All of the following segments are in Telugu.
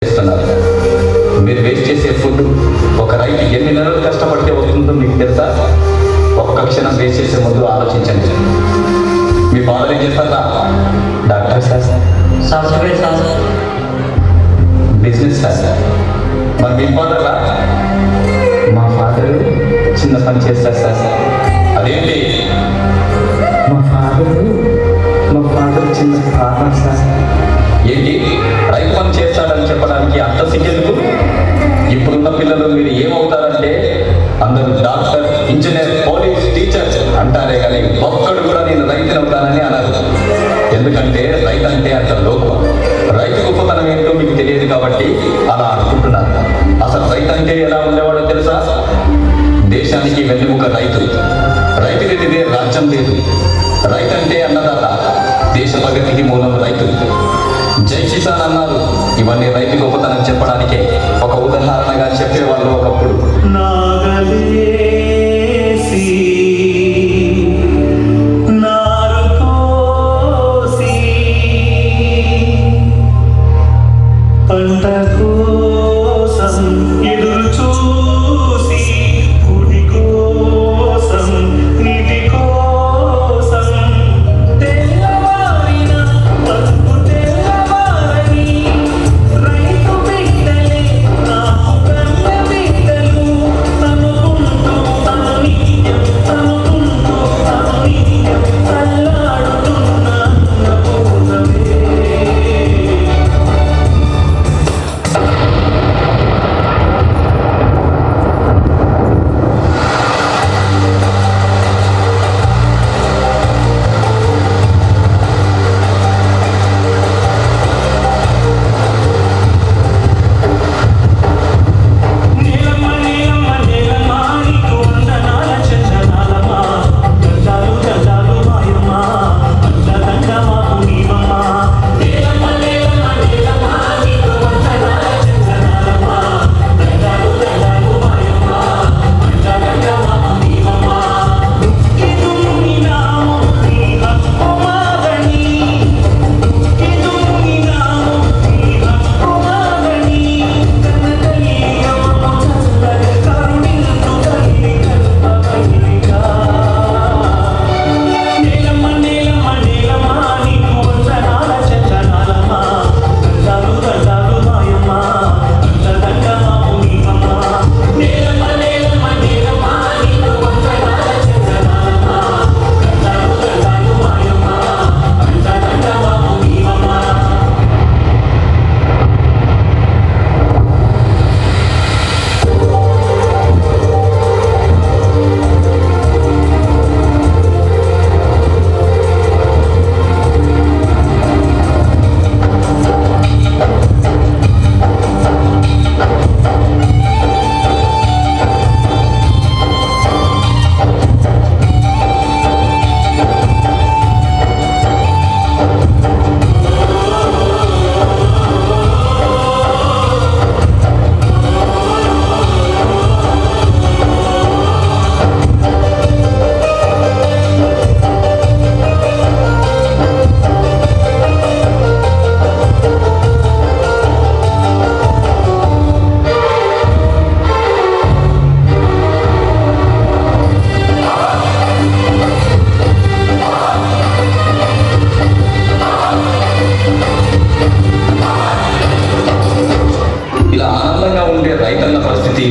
చేస్తున్నారు. మీరు వేస్ట్ చేసే ఫుడ్ ఒక రైతు ఎన్ని నెలలు కష్టపడితే వస్తుందో మీకు తెలుసా? ఒక్క క్షణం వేస్ట్ చేసే ముందు ఆలోచించండి. మీ ఫాదర్ ఏం చేస్తారా? Doctor sir, software sir, business sir. మరి మీ ఫాదర్ రా? మా ఫాదర్ చిన్న పని చేస్తారు సార్. అదేంటి? మా ఫాదర్ చిన్న ఫార్మర్ సార్. ఏంటి రైతు పని చేస్తాడని చెప్పడానికి అంత సిగ్గెందుకు? ఇప్పుడున్న పిల్లలు మీరు ఏమవుతారంటే అందరూ డాక్టర్, ఇంజనీర్, పోలీస్, టీచర్ అంటారే కానీ ఒక్కడు కూడా నేను రైతుని అవుతానని అనరు. ఎందుకంటే రైతు అంటే అంత లోకం. రైతు గొప్పతనం ఏంటో మీకు తెలియదు కాబట్టి అలా అనుకుంటున్నారు. అసలు రైతు అంటే ఎలా ఉండేవాడో తెలుసా? దేశానికి వెన్నెముక రైతు. రైతు లేనిదే రాజ్యం లేదు. రైతు అంటే అన్నదాత. దేశ ప్రగతికి మూలం రైతు. జై కిసాన్ అన్నారు. ఇవన్నీ రైతు గొప్పతనం చెప్పడానికే ఒక ఉదాహరణగా చెప్పేవాళ్ళు ఒకప్పుడు.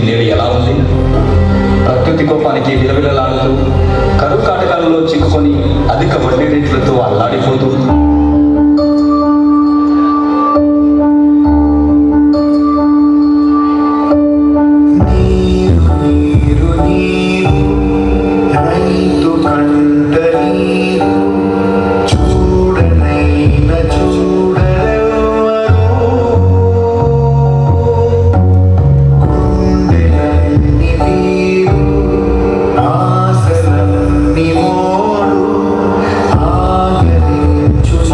నేడు ఎలా ఉంది? ప్రకృతి కోపానికి విలవిలలాడుతూ కరువు కాటకాలలో చిక్కుకొని అధిక వడ్డీ రేట్లతో అల్లాడిపోతూ చూసి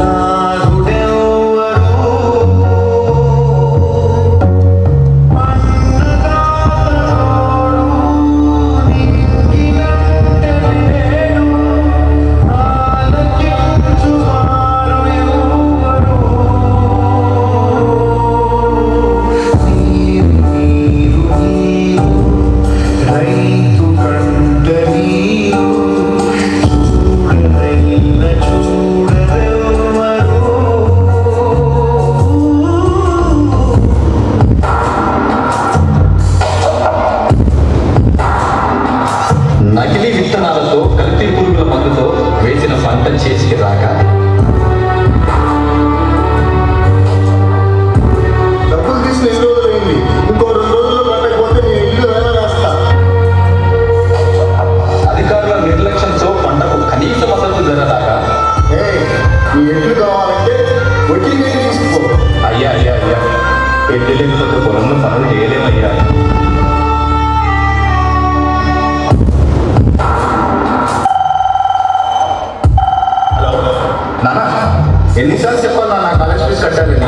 కూలి లేకపోతే పొలంలో పనులు చేయలేమయ్యా. హలో నాన్న, ఎన్నిసార్లు చెప్పాలి నా కాలేజ్ ఫీజు కట్టాలని?